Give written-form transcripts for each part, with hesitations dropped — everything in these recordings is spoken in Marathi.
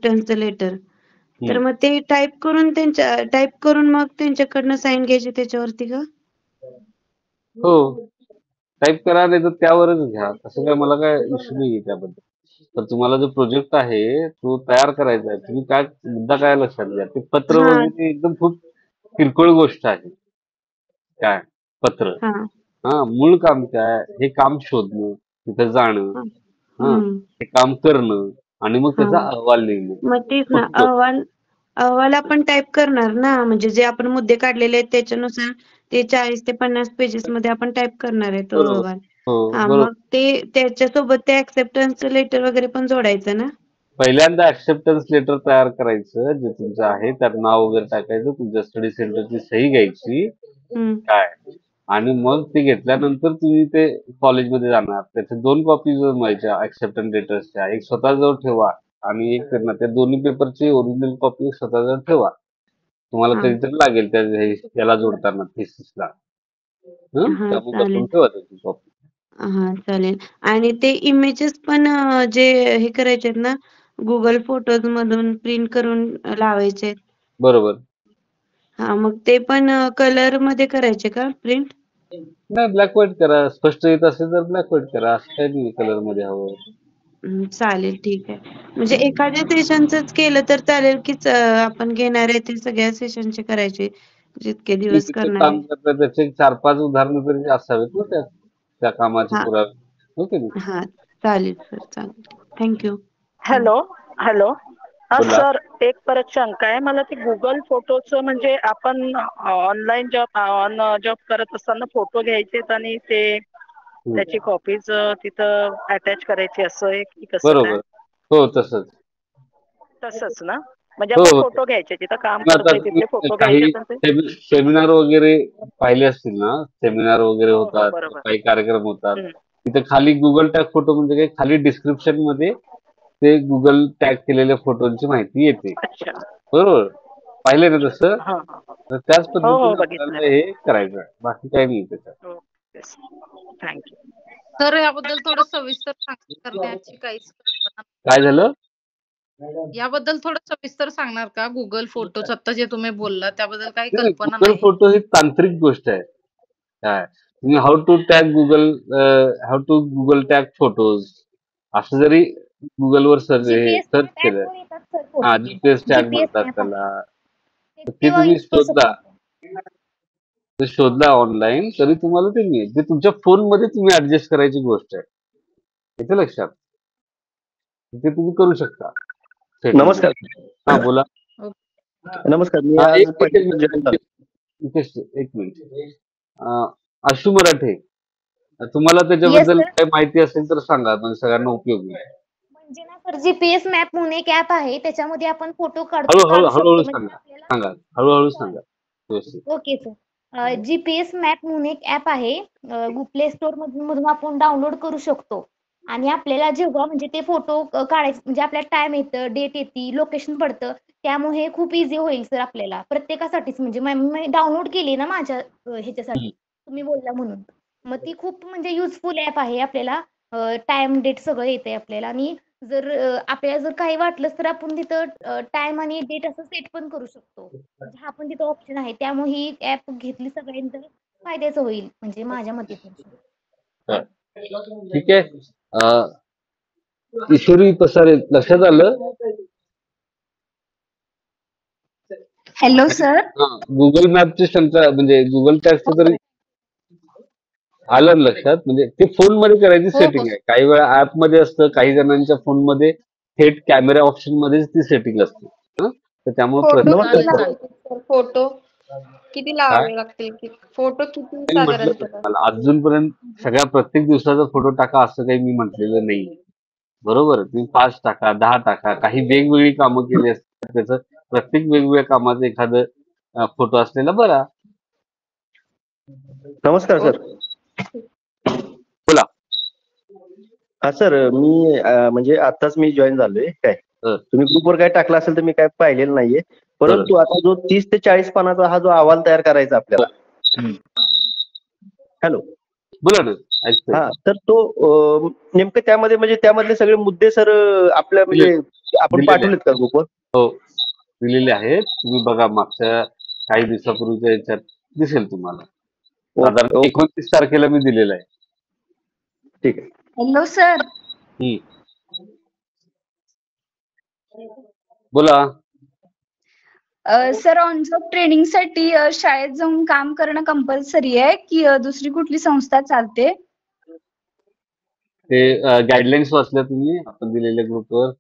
ऍक्सेप्टन्सचं लेटर. तर मग ते टाईप करून मग त्यांच्याकडनं साईन घ्यायची त्याच्यावरती का? हो, टाईप करा नाही तर त्यावरच घ्या. तसं काय मला काय इश्यू नाहीये त्याबद्दल. तर तुम्हाला जो प्रोजेक्ट आहे तो तयार करायचा आहे. तुम्ही काय मुद्दा काय लक्षात घ्या. ते पत्र हा वगैरे एकदम खूप किरकोळ गोष्ट आहे. काय पत्र. हा मूळ काम काय हे काम शोधणं, तिथं जाणं, हा. हा हम्म. ते काम करणं आणि मग हा त्याचा अहवाल लिहिणं. मग तेच ना, फक्त अहवाल आपण टाईप करणार ना, म्हणजे जे आपण मुद्दे काढलेले आहेत त्याच्यानुसार ते 40 ते 50 पेजेस मध्ये आपण टाईप करणार आहे तो बरोबर. अहवाल. हो, हा बरोबर. मग ते त्याच्यासोबत ते ऍक्सेप्टन्स लेटर वगैरे पण जोडायचं ना? पहिल्यांदा ऍक्सेप्टन्स लेटर तयार करायचं जे तुमचं आहे त्यात नाव वगैरे टाकायचं, तुमच्या स्टडी सेंटरची सही घ्यायची. हम्म. काय आणि मग ते घेतल्यानंतर तुम्ही ते कॉलेजमध्ये जाणार. त्याच्या 2 कॉपीज बनवायच्या ऍक्सेप्टन्स लेटर्सच्या. एक स्वतःजवळ ठेवा आणि एक त्यांना त्या दोन्ही पेपरची ओरिजिनल कॉपी स्वतःजवळ ठेवा. तुम्हाला हा कधीतरी लागेल याला जोडताना थिसिसला. हा त्यामुळे चालेल. बसवून ठेवा त्याची कॉपी. हा चालेल. आणि ते इमेजेस पण जे हे करायचे आहेत ना, गुगल फोटोज मधून प्रिंट करून लावायचे आहेत. बरोबर. हा मग ते पण कलर मध्ये करायचे का प्रिंट? नाही, ब्लॅक व्हाईट करा. स्पष्ट येत असेल तर ब्लॅक व्हाईट करा. असं काही नाही कलर मध्ये हवं. चालेल, ठीक आहे. म्हणजे एखाद्या सेशनचंच केलं तर चालेल की आपण घेणार आहे ते सगळ्या सेशनचे करायचे, जितके तुम्ही दिवस तिथे करणार आहे? काम करता त्याचे 4-5 उदाहरणं तरी असावेत ना त्या कामाचे हा पुरावे. हो की नाही? हा चालेल सर, चालेल. थँक्यू. Hello hello. बोला. सर, एक परत शंका आहे मला. ते गुगल फोटोचं म्हणजे आपण ऑनलाईन जॉब करत असताना फोटो घ्यायचेत आणि ते त्याची कॉपीज तिथं अटॅच करायची, असं आहे की कसं काय? बरोबर. हो, तसंच. तसंच ना? म्हणजे हो, आपण हो. फोटो घ्यायचे, तिथं काम मग आता करतोय तुम्ही तिथले फोटो घ्यायचे काही तर ते. सेमिनार वगैरे पाहिले असतील ना, सेमिनार वगैरे हो हो, होतात, बरोबर. काही कार्यक्रम होतात. हम्म. तिथे खाली गुगल टॅग फोटो म्हणजे काय, खाली डिस्क्रिप्शन मध्ये ते गुगल टॅग केलेल्या फोटोंची माहिती येते. अच्छा. बरोबर. पाहिले ना तसं? हा हा हा. तर त्याच हो हो, पद्धतीने बघितलंय आपल्याला हे बघितलं. करायचं आहे. बाकी काही नाही त्याच्यात. थँक्यू. सर याबद्दल थोडं सविस्तर करण्याची काहीच कल्पना काय झालं? याबद्दल थोडं सविस्तर सांगणार का? गुगल फोटोज आता जे तुम्ही बोलला त्याबद्दल काही नाही, कल्पना गुगल नाही. फोटो ही तांत्रिक गोष्ट आहे. काय तुम्ही how to Google tag photos असं जरी गुगलवर जीपीएस सर्च मॅप केलं. ऍपवर येतात sir photo. GPS tag GPS म्हणतात मॅप आहे त्याला. तर ते तेव्हा तुम्ही यूज करू शकतो शोधला. आपण. ते शोधला ऑनलाईन तरी तुम्हाला ते मिळेल. ते तुमच्या फोन मध्ये तुम्ही ऍडजस्ट करायची गोष्ट आहे. येते लक्षात. ते तुम्ही करू शकता. नमस्कार. हा, बोला. नमस्कार. मी हा, आज पहिल्यांदा जॉईन झालो. एक मिनिट. आशू मराठे, तुम्हाला येस त्याच्याबद्दल सर. काही माहिती असेल तर सांगा, म्हणजे सगळ्यांना उपयोगी आहे. म्हणजे ना सर, जीपीएस मॅप म्हणून एक ऍप आहे, त्याच्यामध्ये आपण फोटो हळूहळू काढू हळूहळू शकतो. म्हणजे सांगा. आपल्याला सांगा, हळूहळू सांगा. व्यवस्थित. Okay sir. जीपीएस मॅप म्हणून एक ऍप आहे, प्ले स्टोर मधून आपण डाउनलोड करू शकतो. आणि आपल्याला जेव्हा म्हणजे ते फोटो काढायचे, म्हणजे आपल्याला टाइम येतं, डेट येते, लोकेशन पडतं, त्यामुळे हे खूप इझी होईल सर आपल्याला प्रत्येकासाठीच. म्हणजे मी डाउनलोड केली ना माझ्या ह्याच्यासाठी, तुम्ही बोलला म्हणून. मग ती खूप म्हणजे युजफुल ऍप आहे. आपल्याला टाइम डेट सगळं येते आपल्याला. आणि जर आपल्याला जर काही वाटलंच तर आपण तिथं टाइम आणि डेट असं सेट पण करू शकतो. म्हणजे हा पण तिथं ऑप्शन आहे. त्यामुळे ही ऍप घेतली सगळ्यांनी तर फायद्याचं होईल, म्हणजे माझ्या मते तर. हा. ठीक आहे. ईश्वरी पसारे लक्षात आलं? Hello sir. गुगल मॅपची शंका म्हणजे गुगल टॅगचं तरी आलं लक्षात. म्हणजे ते फोन मध्ये करायची हो सेटिंग आहे. काही वेळा ऍप मध्ये असतं, काही जणांच्या फोन मध्ये थेट कॅमेरा ऑप्शन मध्येच ती सेटिंग असते. तर त्यामुळे फोटो नमस्कार किती सर. चालेल. लावायचे सर? फोटो किती काय लावावे लागतील? फोटो किती मी म्हटलं साधारणतः? तुम्हाला अजूनपर्यंत प्रत्येक दिवसाचा फोटो टाका असं काही मी म्हटलेलं नाही. बरोबर. तुम्ही 5 टाका, 10 टाका. काही वेगवेगळी कामं केली असतील त्याचं प्रत्येक वेगवेगळ्या कामाचं एखादं फोटो असलेला बरा. नमस्कार सर. बोला. हा सर, मी म्हणजे आताच मी जॉईन झालोय. काय तुम्ही ग्रुपवर काय टाकलं असेल तर मी काय पाहिलेलं नाहीये. परंतु आता जो 30 ते 40 पानाचा हा जो अहवाल तयार करायचा आपल्याला. हॅलो. बोला ना. ऐकतोय. हा तर तो नेमकं त्यामध्ये म्हणजे त्यामधले सगळे मुद्दे सर आपल्या म्हणजे आपण दिलेले पाठवलेत का ग्रुपवर? हो, दिलेले आहेत. तुम्ही बघा मागच्या काही दिवसापूर्वीच्या याच्यात दिसेल तुम्हाला. साधारण ओके 29 तारखेला मी दिलेलं आहे. ठीक आहे. Hello sir. हम्म. बोला. सर ऑन जॉब ट्रेनिंगसाठी शाळेत जाऊन काम करणं कंपल्सरी आहे की दुसरी कुठली संस्था चालते? ते गाईडलाईन्स वाचल्या तुम्ही आपण दिलेल्या ग्रुपवर?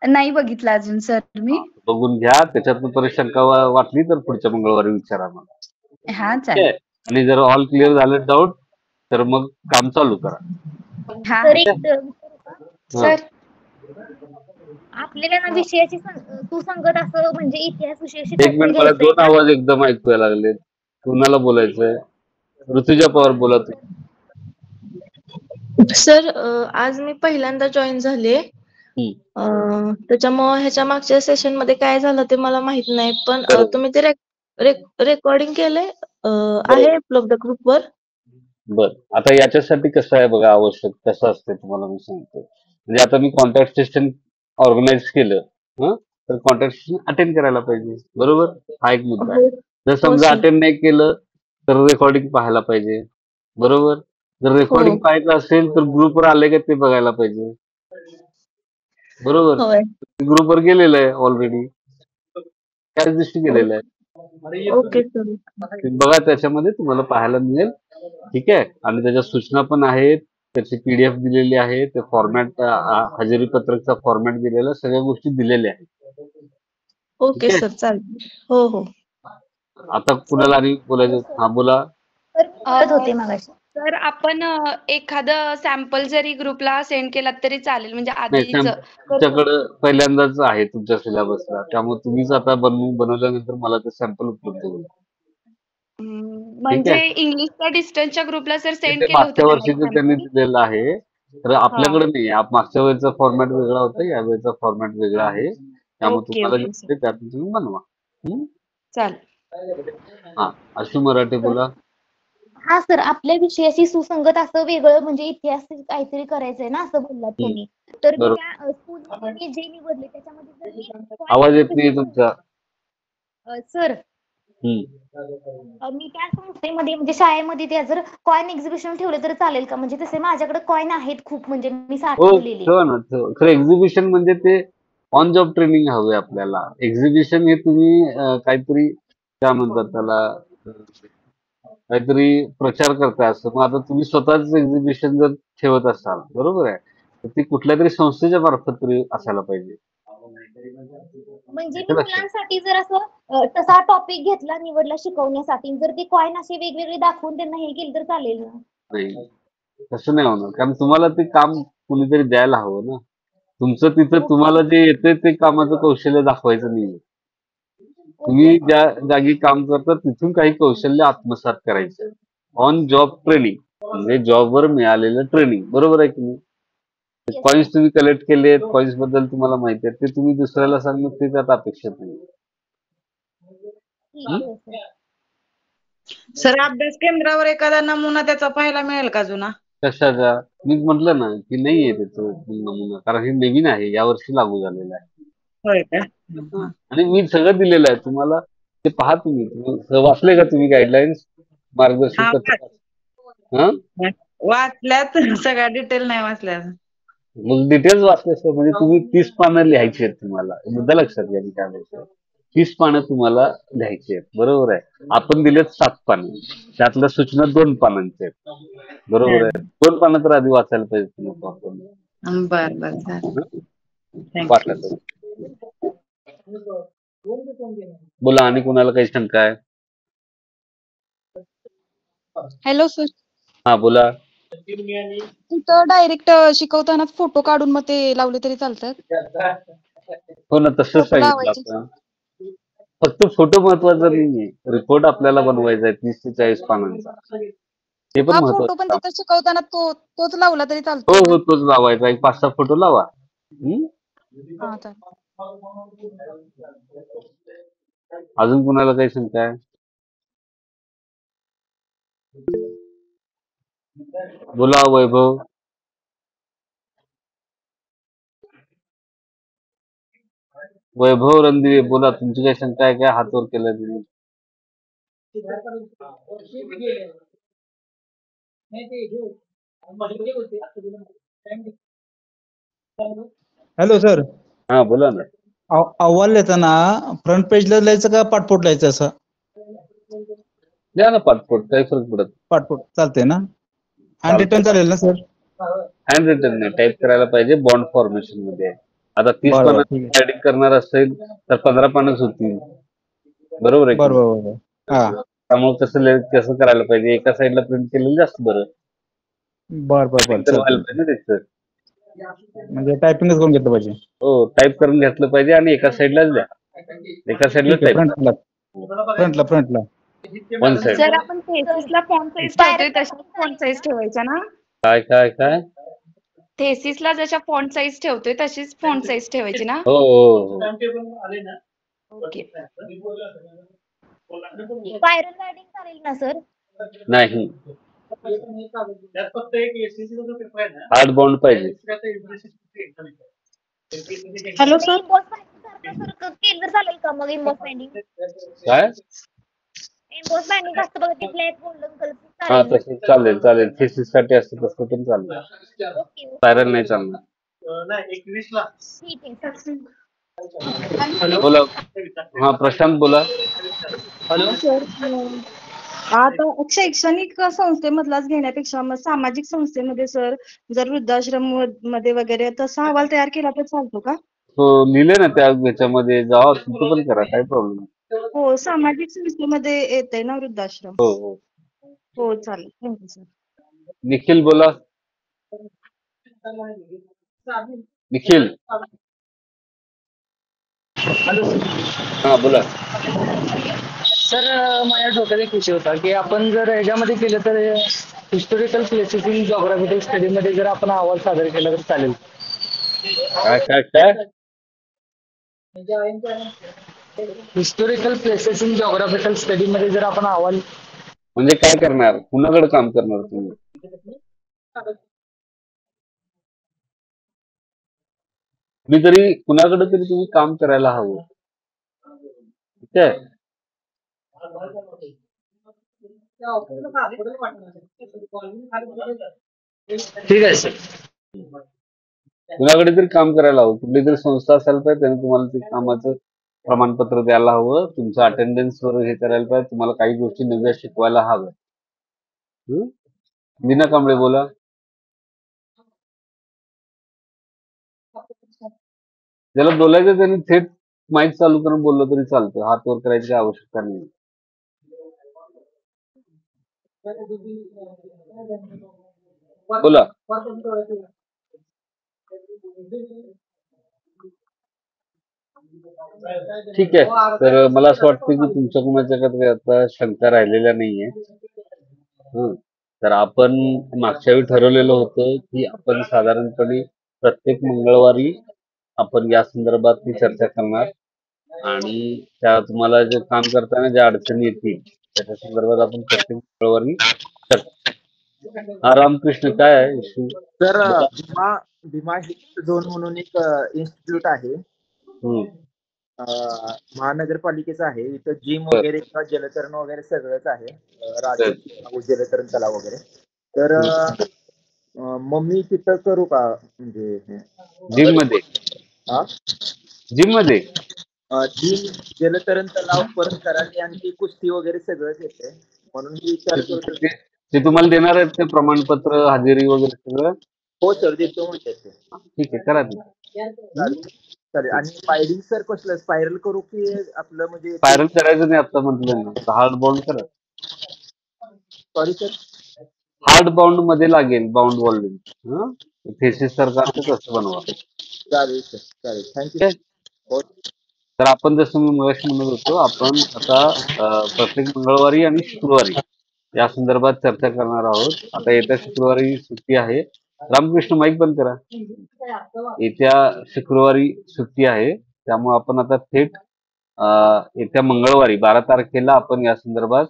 नाही बघितलं अजून सर मी. बघून घ्या. त्याच्यातून परत शंका वाटली तर पुढच्या मंगळवारी विचारा मला. हा ठीक चालेल. आहे? आणि जर ऑल क्लिअर झालं डाऊट तर मग काम चालू करा. हा सर ठीक एक आहे? हा. सर आपल्याला ना विषयाची सुसंगत असं म्हणजे इतिहास विषयाशी एक काहीतरी मिनिट, मला घ्यायचंय 2 ना. आवाज एकदम ऐकूया लागलेत. कुणाला बोलायचंय? ऋतुजा पवार बोला तुम्ही. सर आज मी पहिल्यांदा जॉईन झाले. त्याच्यामुळे ह्याच्या मागच्या सेशन मध्ये काय झालं ते मला माहित नाही, पण बरोबर. तुम्ही ते रेकॉर्डिंग केलंय बरोबर. आहे उपलब्ध ग्रुपवर? बर, आता याच्यासाठी कसं आहे बघा, आवश्यक कसं असते तुम्हाला मी सांगतो. म्हणजे आता मी कॉन्टॅक्ट सेशन ऑर्गनाईज केलं, तर कॉन्टॅक्ट सेशन अटेंड करायला पाहिजे. बरोबर, हा एक मुद्दा आहे. हो जर हो समजा सर. अटेंड नाही केलं तर रेकॉर्डिंग पाहायला पाहिजे. बरोबर, जर रेकॉर्डिंग हो पाहायचं असेल तर ग्रुपवर आले का ते बघायला पाहिजे. बरोबर, होय. ग्रुपवर गेलेलं आहे ऑलरेडी, त्याच दिवशी गेलेलं आहे. Okay sir. तुम्ही बघा, त्याच्यामध्ये तुम्हाला पाहायला मिळेल. ठीक आहे, आणि त्याच्या सूचना पण आहेत, त्याची पीडीएफ दिलेली आहे, ते फॉर्मॅट हजेरी पत्रकचा फॉर्मॅट दिलेला, सगळ्या गोष्टी दिलेल्या आहेत. ओके ठीक आहे. सर, चालेल. हो हो. आता कुणाला आणि बोलायचं? हा बोला. सर मी बोलत होते मगाशी. सर आपण एखादं सॅम्पल जरी ग्रुपला सेंड केला तरी चालेल, म्हणजे नाही, आधीच तुमच्याकडं पहिल्यांदाच आहे तुमच्या सिलेबसला, त्यामुळे तुम्हीच आता बनवल्यानंतर मला ते सॅम्पल उपलब्ध होईल. ठीक म्हणजे आहे, इंग्लिशच्या डिस्टन्सच्या ग्रुपला सर सेंड ते केलं होतं मागच्या त्यांना एक वर्षीचं त्यांनी सॅम्पल. दिलेलं आहे, तर आपल्याकडे नाही. मागच्या वेळेचा फॉर्मॅट वेगळा होता, या वेळेचा फॉर्मॅट वेगळा आहे. त्यामुळे ओके तुम्हाला जे ओके सर, वाटते त्यातून तुम्ही बनवा. चालेल. हा, आशू मराठे बोला. हा सर, आपल्या विषयाशी सुसंगत असं वेगळं म्हणजे इतिहास काहीतरी करायचंय ना, असं बोललात तुम्ही. तर मी बरोबर. त्या स्कूलमध्ये मी जे निवडले त्याच्यामध्ये जर मी आवाज येत नाही तुमचा. सर हम्म. मी त्या संस्थेमध्ये म्हणजे शाळेमध्ये त्या जर कॉइन एक्झिबिशन ठेवले तर चालेल का? म्हणजे तसे माझ्याकडे कॉइन आहेत खूप, म्हणजे मी हो, साठवलेले. ठेवा ना. खरं एक्झिबिशन म्हणजे ते ऑन जॉब ट्रेनिंग हवे आपल्याला. एक्झिबिशन हे तुम्ही काहीतरी काय म्हणतात त्याला, काहीतरी प्रचार करताय असं. मग आता तुम्ही स्वतःच एक्झिबिशन जर ठेवत असाल, बरोबर आहे, तर ती कुठल्या तरी संस्थेच्या मार्फत तरी असायला पाहिजे. म्हणजे मी याचं लक्षात. मुलांसाठी जर असं तसा टॉपिक घेतला निवडला शिकवण्यासाठी, जर ते कॉइन असे वेगवेगळे दाखवून त्यांना हे केलं तर चालेल ना? नाही, तसं नाही होणार, कारण तुम्हाला ते काम कुणीतरी द्यायला हवं ना. तुमचं तिथं तुम्हाला जे येतंय ते कामाचं कौशल्य दाखवायचं नाही. तुम्ही ज्या जागी काम करता तिथून काही कौशल्य आत्मसात करायचं. ऑन जॉब ट्रेनिंग म्हणजे जॉबवर मिळालेलं ट्रेनिंग, बरोबर आहे की नाही? कॉइन्स तुम्ही कलेक्ट केलेत, कॉइन्स बद्दल तुम्हाला माहिती आहे, ते तुम्ही दुसऱ्याला सांगणं ते त्यात अपेक्षित नाही. ठीक आहे सर. सर अभ्यास केंद्रावर एखादा नमुना त्याचा पाहायला मिळेल का जुना? कशाचा? मी म्हटलं ना की नाहीये त्याचं नमुना, कारण हे नवीन आहे, यावर्षी लागू झालेलं आहे. होय का? आणि मी सगळं दिलेलं आहे तुम्हाला, ते पहा तुम्ही. वाचले का तुम्ही गाईडलाईन्स, मार्गदर्शक हा, तत्त्व? हा, वाचल्यात, सगळ्या डिटेल नाही वाचल्या. मग डिटेल्स वाचले म्हणजे तुम्ही 30 पानं लिहायची आहेत तुम्हाला. मुद्दा लक्षात घ्या, मी काय बोलतोय. 30 पानं तुम्हाला लिहायची आहेत, बरोबर आहे. आपण दिलेत 7 पानं, त्यातल्या सूचना 2 पानांच्या आहेत, बरोबर आहे. 2 पानं तर आधी वाचायला पाहिजे तुम्ही. बर बर, चालेल. वाटलं तर बोला. आणि कुणाला काही शंका आहे? Hello sir. हा बोला. तिथं डायरेक्ट शिकवताना फोटो काढून मग ते लावले तरी चालतात? हो ना, तसंच फोटो सांगितलं लावायचे. आपण. फक्त फोटो महत्वाचा नाहीये, रिपोर्ट आपल्याला बनवायचा आहे 30 ते 40 पानांचा, ते पण हा, फोटो महत्वाचं पण काम. तिथं शिकवताना तोच लावला तरी हो चालतोय ना? हो, तोच लावायचा. एक 5-6 फोटो लावा. हा चालेल. अजून कुणाला काही शंका आहे? बोला वैभव. वैभव रणदिवे बोला, तुमची काय शंका आहे? काय हात वर केलाय तुम्ही? हॅलो सर, हा बोला ना. अहवाल लिहिताना फ्रंट पेजला लिहायचं का पाठपोट लिहायचं? असं द्या ना पाठपोट, काही फरक पडत. पाठपोट चालतंय ना? हँड रिटर्न चालेल ना सर? हँड रिटन नाही, टाईप करायला पाहिजे. बॉन्ड फॉर्मेशन मध्ये. आता 30 बरं बरं, ठीक पानाची आहे. एडिट करणार असेल तर 15 पानच होतील. बरोबर आहे की बरं नाही? बरं बरं. हा त्यामुळे कसं करायला पाहिजे, एका साईडला प्रिंट केलेलं जास्त बरं. बरं बरं बरं, तर व्हायला चालतंय. पाहिजे ना त्याचं. म्हणजे टायपिंगच करून घेतलं पाहिजे. हो, टाईप करून घेतलं पाहिजे आणि एका साईडलाच द्या. एका साईडला ठीक आहे, टाईप. फ्रंटला. One side. सर आपण थेसिसला फॉन्ट साईज ठेवतोय तशाच फॉन्ट साईज ठेवायच्या ना? काय? थेसिसला जशा फॉन्ट साईज ठेवतोय तशीच फॉन्ट साईज ठेवायची ना? हो. ओके. स्पायरल रायटिंग चालेल ना सर? नाही, हार्ड बॉन्ड पाहिजे. हॅलो ते सर. इम्बॉस बाइंडिंग सारखं केलं तर चालेल का मग? इम्बॉस बाइंडिंग काय? असतं बघा, ते ब्लॅक गोल्डन कलर हा, चालेल ना? तसं चालेल. थेसिस साठी असतं तसं पण चालेल. ओके स्पायरल नाही चालणार. ठीक आहे सर. बोला. हा, प्रशांत बोला. सर आता शैक्षणिक संस्थेमधलाच घेण्यापेक्षा मग सामाजिक संस्थेमध्ये सर, जर वृद्धाश्रम मध्ये वगैरे तसा अहवाल तयार केला तर चालतो का? हो, लिहिले ना त्या ह्याच्यामध्ये. जावा तिथं पण करा, काय प्रॉब्लेम नाही. हो, सामाजिक संस्थेमध्ये येतंय ना वृद्धाश्रम? हो. हो चालेल, थँक्यू सर. निखिल बोला. निखिल. हा बोला. सर, माझ्या डोक्यात एक विषय होता की आपण जर ह्याच्यामध्ये केलं तर historical places in geographical study मध्ये जर आपण अहवाल सादर केला तर चालेल? काय? Historical places in geographical study मध्ये जर आपण अहवाल म्हणजे काय करणार? कुणाकडे काम करणार तुम्ही? कुणाकडे तरी तुम्ही काम करायला हवं. ठीक आहे. ठीक आहे सर. कुणाकडे तरी काम करायला हवं. कुठली तरी संस्था असायला पाहिजे, त्याने तुम्हाला ते कामाचं प्रमाणपत्र द्यायला हवं. तुमचं अटेंडन्स वर हे करायला पाहिजे. तुम्हाला काही गोष्टी नव्या शिकवायला हव्या. लीना कांबळे बोला. ज्याला बोलायचं त्यांनी थेट माईक चालू करून बोललं तरी चालतं. हात वर करायची काही आवश्यकता नाही. बोला. ठीक आहे. तर मला असं वाटतं की तुमच्या कुणाच्या आता शंका राहिलेल्या नाहीये. तर आपण मागच्या वेळी ठरवलेलं होतं की आपण साधारणपणे प्रत्येक मंगळवारी आपण या संदर्भात चर्चा करणार आणि त्या तुम्हाला जे काम करताना ज्या अडचणी येतील त्याच्या संदर्भात आपण प्रत्येक मंगळवारी रामकृष्ण काय आहे इश्यू? सर, भीमा झोन म्हणून एक इन्स्टिट्यूट आहे, महानगरपालिकेचं आहे. इथं जिम वगैरे किंवा जलतरण वगैरे सगळंच आहे. राजूव जलतरण तलाव वगैरे. तर मग मी तिथं करू का? म्हणजे जिम मध्ये जिम, जलतरण तलाव, परत कराटे आणि कुस्ती वगैरे सगळंच येते, म्हणून मी विचार करतो. ते तुम्हाला देणार आहेत ते प्रमाणपत्र, हजेरी वगैरे सगळं? हो सर, देतो म्हणजे. ठीक आहे, करा ते. चालेल. आणि स्पायरिंग सर कसलं स्पायरल करू की आपलं म्हणजे? स्पायरल करायचं नाही आता म्हटलं ना, हार्ड बाउंड करा. सॉरी सर, हार्ड बाउंड मध्ये लागेल. बाउंड वॉल्यूम थेसिस सारखं तसं बनवा. चालेल सर, चालेल. थँक्यू. तर आपण जसं मी मगाशी म्हणत होतो, आपण आता प्रत्येक मंगळवारी आणि शुक्रवारी या संदर्भात चर्चा करणार आहोत. आता येत्या शुक्रवारी सुट्टी आहे. रामकृष्ण माईक बंद करा. येत्या शुक्रवारी सुट्टी आहे, त्यामुळे आपण आता थेट येत्या मंगळवारी 12 तारखेला आपण या संदर्भात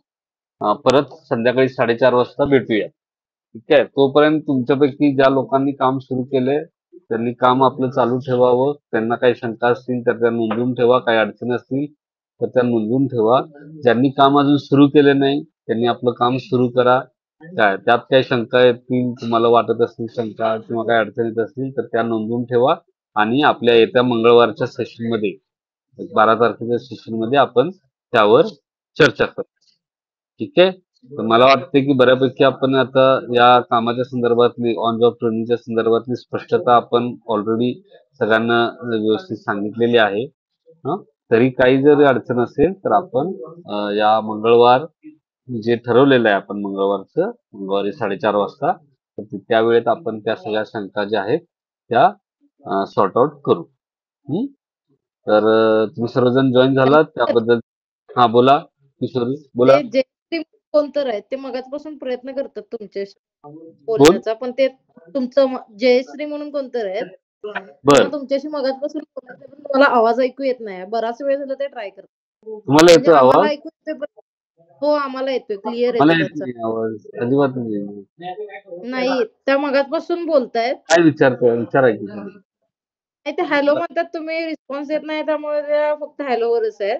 परत संध्याकाळी 4:30 वाजता भेटूया. ठीक आहे. तोपर्यंत तुमच्यापैकी ज्या लोकांनी काम सुरू केले त्यांनी काम आपलं चालू ठेवावं. त्यांना काही शंका असतील तर त्या नोंदवून ठेवा. काही अडचणी असतील तर त्या नोंदवून ठेवा. ज्यांनी काम अजून सुरू केले नाही त्यांनी आपलं काम सुरू करा. काय त्यात काही शंका येतील, तुम्हाला वाटत असतील शंका किंवा काही अडचणी येत असतील तर त्या नोंदवून ठेवा आणि आपल्या येत्या मंगळवारच्या सेशनमध्ये 12 तारखेच्या सेशनमध्ये आपण त्यावर चर्चा करू. ठीक आहे. तर मला वाटते की बऱ्यापैकी आपण आता या कामाच्या संदर्भातली ऑन जॉब ट्रेनिंगच्या संदर्भातली स्पष्टता आपण ऑलरेडी सगळ्यांना व्यवस्थित सांगितलेली आहे. हं? तरी काही जर अडचण असेल तर आपण या मंगळवार जे ठरवलेलं आहे आपण मंगळवारी 4:30 वाजता तर त्या वेळेत आपण त्या सगळ्या शंका ज्या आहेत त्या सॉर्ट आउट करू. तर तुम्ही सर्वजण जॉईन झालात त्याबद्दल. हा बोला किशोरी बोला. ते जयश्री कोण तर आहेत ते मगाचपासून प्रयत्न करतात तुमच्याशी बोलण्याचा, पण ते तुमचं जयश्री म्हणून कोणतर आहेत बर तुमच्याशी मगाचपासून बोलायचं पण मला आवाज ऐकू येत नाही. बराच वेळ झाला ते ट्राय करतात. तुम्हाला म्हणजे येतोय आम्हाला आवाज? ऐकू येतोय पण हो आम्हाला येतोय, क्लिअर मला येतोय येत त्यांचा. नाही आवाज, अजिबात नाही. नाही त्या मगाचपासून बोलतायत. काय विचारतोय विचारा की तुम्ही. नाही ते हॅलो म्हणतात, तुम्ही रिस्पॉन्स देत नाही त्यामुळे त्या फक्त हॅलोवरच आहेत.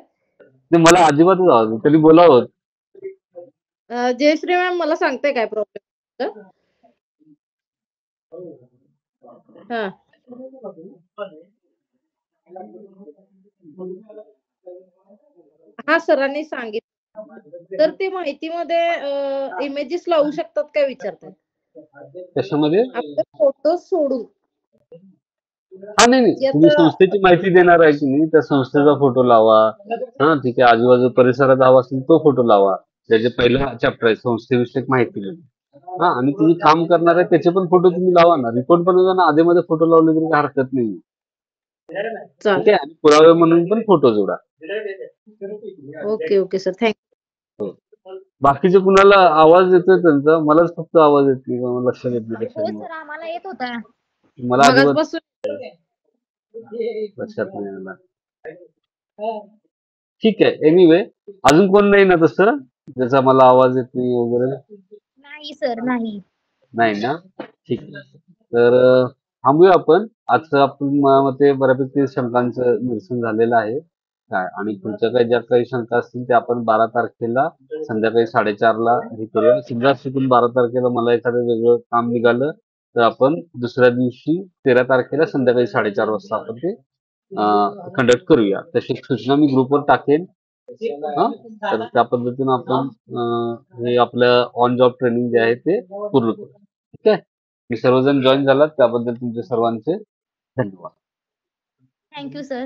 नाही, मला अजिबातच आवाज नाही. त्यांनी बोलावं. जयश्री मॅम मला सांगते काय प्रॉब्लेम. हा हा सरांनी सांगितलं. तर ते माहितीमध्ये इमेजेस लावू शकतात काय विचारतात. कशामध्ये? आपले फोटो सोडून. हा नाही नाही, तुम्ही संस्थेची माहिती देणार आहे की नाही त्या संस्थेचा फोटो लावा. हा ठीक आहे. आजूबाजू परिसरात हवा असेल तो फोटो लावा. त्याचे पहिला चॅप्टर आहे संस्थेविषयक माहिती. हा आणि तुम्ही काम करणार आहे त्याचे पण फोटो तुम्ही लावा ना. रिपोर्ट बनवताना आधीमध्ये फोटो लावले तरी काही हरकत नाही. ठीक आहे. आणि पुरावे म्हणून पण फोटो जोडा. Okay okay sir, thank you. बाकीचे कुणाला आवाज येतोय त्यांचा? मलाच फक्त आवाज येत नाही, लक्षात येत नाही हो कशामुळे. सर, आम्हाला येत होता. मला अजिबात लक्षात नाही आला. ठीक आहे. एनिवे अजून कोण नाही ना तसं ज्याचा मला आवाज येत नाही वगैरे? नाही सर, नाही. नाही ना? ठीक आहे. तर थांबूया आपण. आजचं आपण मते बऱ्यापैकी शंकांचं निरसन झालेलं आहे. काय आणि पुढच्या काही ज्या काही शंका असतील त्या आपण 12 तारखेला संध्याकाळी 4:30ला हे करूया. समजा चुकून 12 तारखेला मला एखादं वेगळं काम निघालं तर आपण दुसऱ्या दिवशी 13 तारखेला संध्याकाळी 4:30 वाजता आपण ते कंडक्ट करूया. तशी सूचना मी ग्रुपवर टाकेन. हा तर त्या पद्धतीनं आपण हे आपलं ऑन जॉब ट्रेनिंग जे आहे ते पूर्ण करू. ठीक आहे. मी सर्वजण जॉईन झालात त्याबद्दल तुमचे सर्वांचे धन्यवाद. Thank you sir.